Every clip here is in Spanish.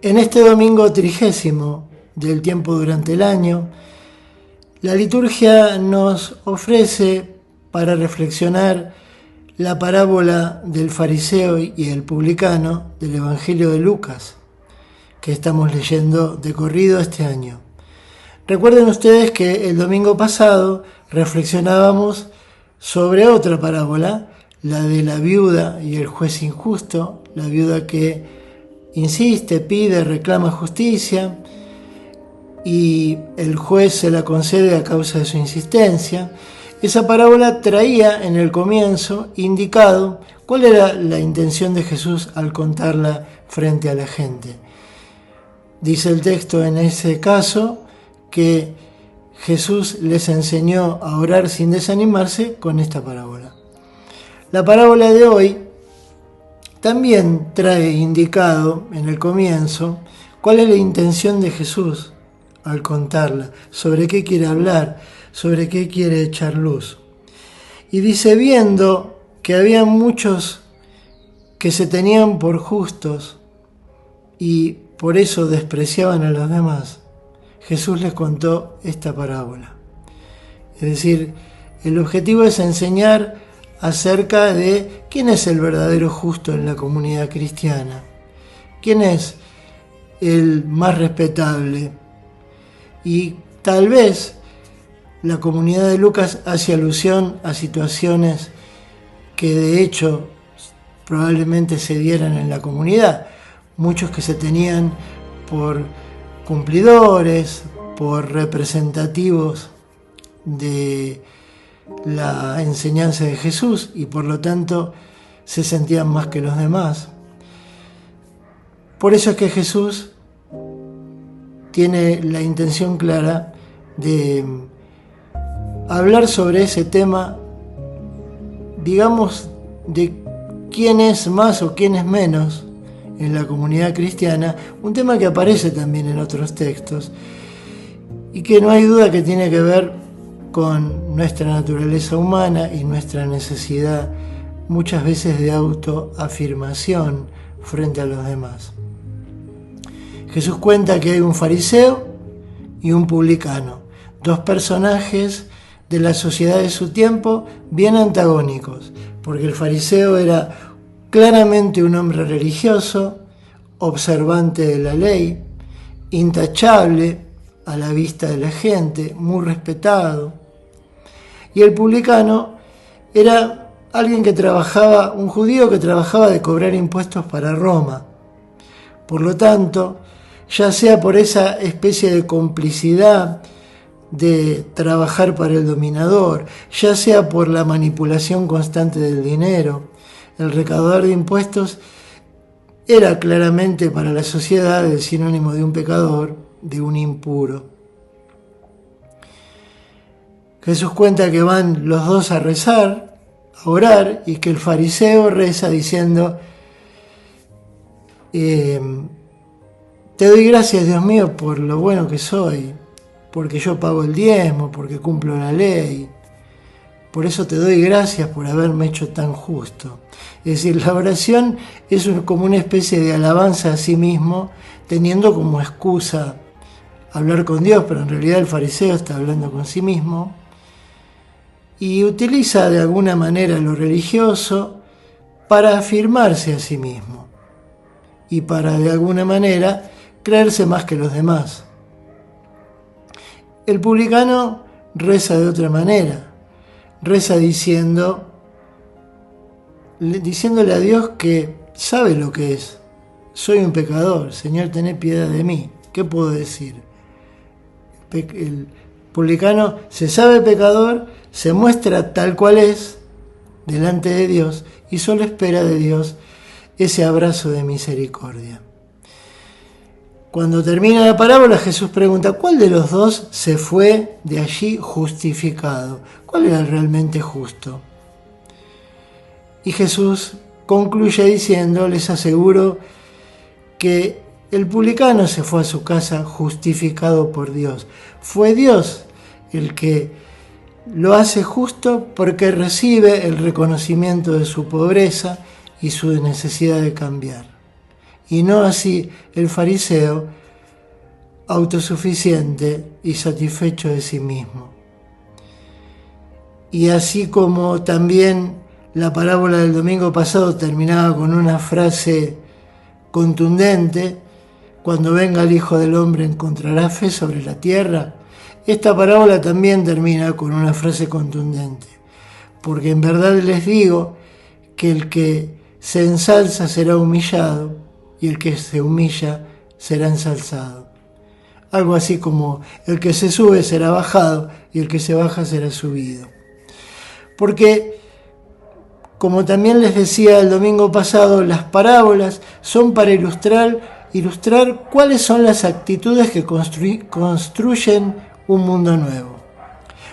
En este domingo 30 del tiempo durante el año, la liturgia nos ofrece para reflexionar la parábola del fariseo y el publicano del Evangelio de Lucas, que estamos leyendo de corrido este año. Recuerden ustedes que el domingo pasado reflexionábamos sobre otra parábola, la de la viuda y el juez injusto, la viuda que insiste, pide, reclama justicia y el juez se la concede a causa de su insistencia. Esa parábola traía en el comienzo indicado cuál era la intención de Jesús al contarla frente a la gente. Dice el texto en ese caso que Jesús les enseñó a orar sin desanimarse con esta parábola. La parábola de hoy también trae indicado en el comienzo cuál es la intención de Jesús al contarla, sobre qué quiere hablar, sobre qué quiere echar luz. Y dice, viendo que había muchos que se tenían por justos y por eso despreciaban a los demás, Jesús les contó esta parábola. Es decir, el objetivo es enseñar acerca de quién es el verdadero justo en la comunidad cristiana, quién es el más respetable. Y tal vez la comunidad de Lucas hace alusión a situaciones que de hecho probablemente se dieran en la comunidad. Muchos que se tenían por cumplidores, por representativos de la enseñanza de Jesús y por lo tanto se sentían más que los demás. Por eso es que Jesús tiene la intención clara de hablar sobre ese tema, digamos, de quién es más o quién es menos en la comunidad cristiana, un tema que aparece también en otros textos y que no hay duda que tiene que ver con nuestra naturaleza humana y nuestra necesidad muchas veces de autoafirmación frente a los demás. Jesús cuenta que hay un fariseo y un publicano, dos personajes de la sociedad de su tiempo bien antagónicos, porque el fariseo era claramente un hombre religioso, observante de la ley, intachable a la vista de la gente, muy respetado. Y el publicano era alguien que trabajaba, un judío que trabajaba de cobrar impuestos para Roma. Por lo tanto, ya sea por esa especie de complicidad de trabajar para el dominador, ya sea por la manipulación constante del dinero, el recaudador de impuestos era claramente para la sociedad el sinónimo de un pecador, de un impuro. Jesús cuenta que van los dos a rezar, a orar, y que el fariseo reza diciendo, te doy gracias, Dios mío, por lo bueno que soy, porque yo pago el diezmo, porque cumplo la ley. Por eso te doy gracias por haberme hecho tan justo. Es decir, la oración es como una especie de alabanza a sí mismo, teniendo como excusa hablar con Dios, pero en realidad el fariseo está hablando con sí mismo. Y utiliza de alguna manera lo religioso para afirmarse a sí mismo y para de alguna manera creerse más que los demás. El publicano reza de otra manera, reza diciéndole a Dios que sabe lo que es. Soy un pecador, Señor, tené piedad de mí. ¿Qué puedo decir? El publicano se sabe pecador, se muestra tal cual es delante de Dios y solo espera de Dios ese abrazo de misericordia. Cuando termina la parábola, Jesús pregunta, ¿cuál de los dos se fue de allí justificado? ¿Cuál era realmente justo? Y Jesús concluye diciendo, les aseguro que el publicano se fue a su casa justificado por Dios. Fue Dios el que lo hace justo porque recibe el reconocimiento de su pobreza y su necesidad de cambiar. Y no así el fariseo, autosuficiente y satisfecho de sí mismo. Y así como también la parábola del domingo pasado terminaba con una frase contundente: cuando venga el Hijo del Hombre encontrará fe sobre la tierra, esta parábola también termina con una frase contundente: porque en verdad les digo que el que se ensalza será humillado y el que se humilla será ensalzado. Algo así como el que se sube será bajado y el que se baja será subido. Porque, como también les decía el domingo pasado, las parábolas son para ilustrar cuáles son las actitudes que construyen un mundo nuevo.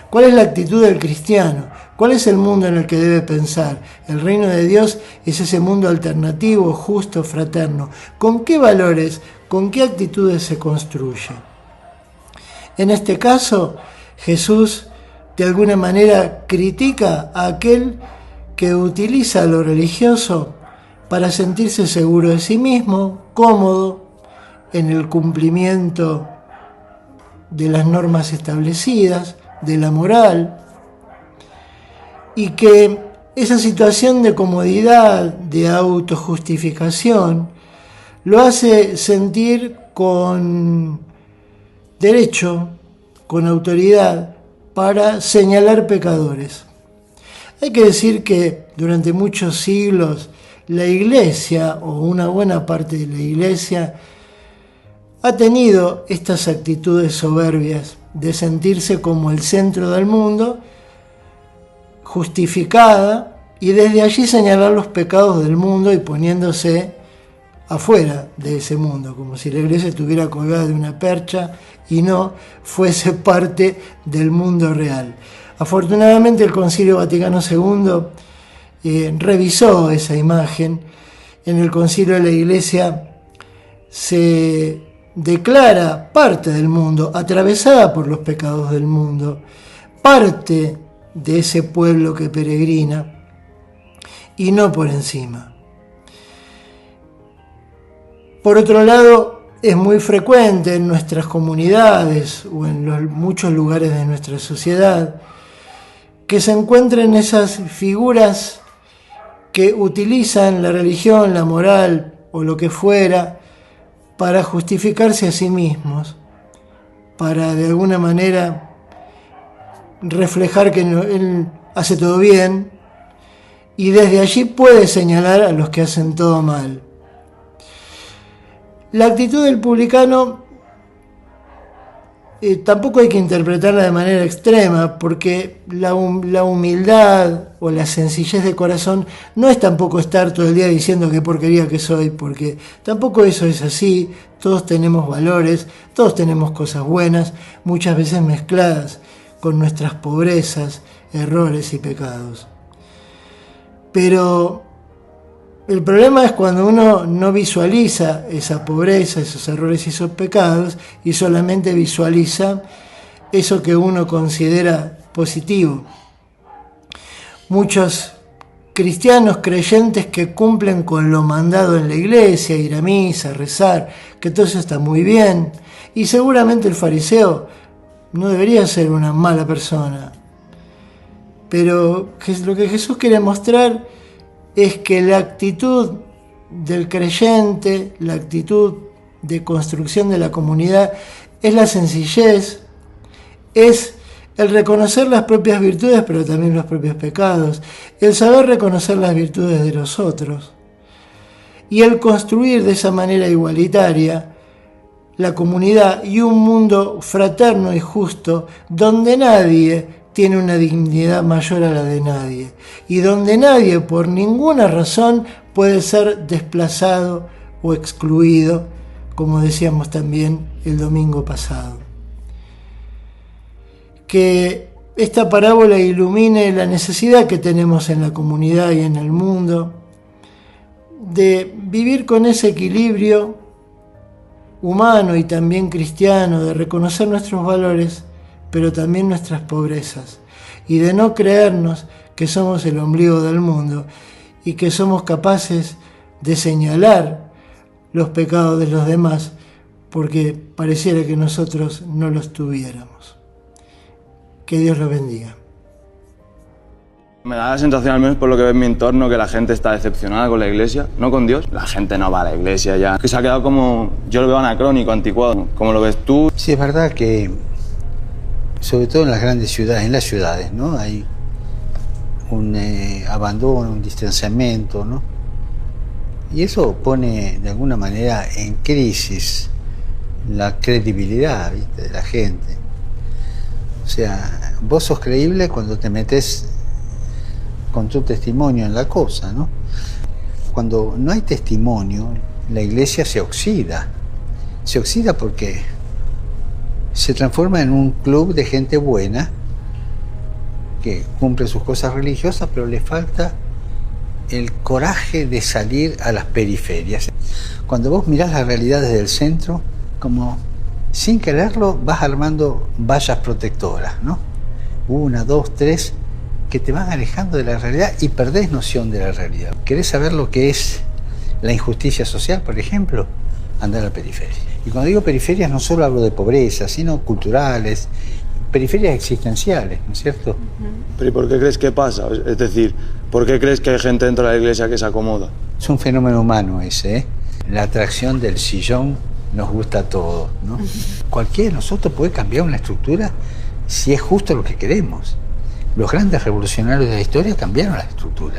¿Cuál es la actitud del cristiano? ¿Cuál es el mundo en el que debe pensar? El reino de Dios es ese mundo alternativo, justo, fraterno. ¿Con qué valores, con qué actitudes se construye? En este caso, Jesús de alguna manera critica a aquel que utiliza lo religioso para sentirse seguro de sí mismo, cómodo en el cumplimiento de las normas establecidas, de la moral, y que esa situación de comodidad, de autojustificación, lo hace sentir con derecho, con autoridad, para señalar pecadores. Hay que decir que durante muchos siglos la Iglesia, o una buena parte de la Iglesia, ha tenido estas actitudes soberbias de sentirse como el centro del mundo, justificada, y desde allí señalar los pecados del mundo y poniéndose afuera de ese mundo, como si la Iglesia estuviera colgada de una percha y no fuese parte del mundo real. Afortunadamente el Concilio Vaticano II revisó esa imagen. En el Concilio de la Iglesia se declara parte del mundo, atravesada por los pecados del mundo, parte de ese pueblo que peregrina, y no por encima. Por otro lado, es muy frecuente en nuestras comunidades o en muchos lugares de nuestra sociedad que se encuentren esas figuras que utilizan la religión, la moral o lo que fuera para justificarse a sí mismos, para de alguna manera reflejar que él hace todo bien y desde allí puede señalar a los que hacen todo mal. La actitud del publicano tampoco hay que interpretarla de manera extrema, porque la humildad o la sencillez de corazón no es tampoco estar todo el día diciendo qué porquería que soy, porque tampoco eso es así. Todos tenemos valores, todos tenemos cosas buenas, muchas veces mezcladas con nuestras pobrezas, errores y pecados. Pero el problema es cuando uno no visualiza esa pobreza, esos errores y esos pecados, y solamente visualiza eso que uno considera positivo. Muchos cristianos creyentes que cumplen con lo mandado en la iglesia, ir a misa, rezar, que todo eso está muy bien, y seguramente el fariseo no debería ser una mala persona. Pero lo que Jesús quiere mostrar es que la actitud del creyente, la actitud de construcción de la comunidad, es la sencillez, es el reconocer las propias virtudes, pero también los propios pecados, el saber reconocer las virtudes de los otros, y el construir de esa manera igualitaria la comunidad y un mundo fraterno y justo, donde nadie tiene una dignidad mayor a la de nadie, y donde nadie por ninguna razón puede ser desplazado o excluido, como decíamos también el domingo pasado. Que esta parábola ilumine la necesidad que tenemos en la comunidad y en el mundo de vivir con ese equilibrio humano y también cristiano, de reconocer nuestros valores, pero también nuestras pobrezas, y de no creernos que somos el ombligo del mundo, y que somos capaces de señalar los pecados de los demás porque pareciera que nosotros no los tuviéramos. Que Dios los bendiga. Me da la sensación, al menos por lo que veo en mi entorno, que la gente está decepcionada con la iglesia, no con Dios. La gente no va a la iglesia ya. Que se ha quedado como, yo lo veo anacrónico, anticuado. ¿Cómo lo ves tú? Sí, es verdad que, sobre todo en las grandes ciudades, en las ciudades, ¿no? Hay un abandono, un distanciamiento, ¿no? Y eso pone de alguna manera en crisis la credibilidad, ¿viste?, de la gente. O sea, vos sos creíble cuando te metes con tu testimonio en la cosa, ¿no? Cuando no hay testimonio, la iglesia se oxida. Se oxida porque se transforma en un club de gente buena que cumple sus cosas religiosas, pero le falta el coraje de salir a las periferias. Cuando vos mirás la realidad desde el centro, como sin quererlo vas armando vallas protectoras, ¿no? 1, 2, 3, que te van alejando de la realidad y perdés noción de la realidad. ¿Querés saber lo que es la injusticia social, por ejemplo? Andar a la periferia. Y cuando digo periferias no solo hablo de pobreza, sino culturales, periferias existenciales, ¿no es cierto? ¿Pero y por qué crees que pasa? Es decir, ¿por qué crees que hay gente dentro de la iglesia que se acomoda? Es un fenómeno humano ese, ¿eh? La atracción del sillón nos gusta a todos, ¿no? Cualquiera de nosotros puede cambiar una estructura si es justo lo que queremos. Los grandes revolucionarios de la historia cambiaron la estructura.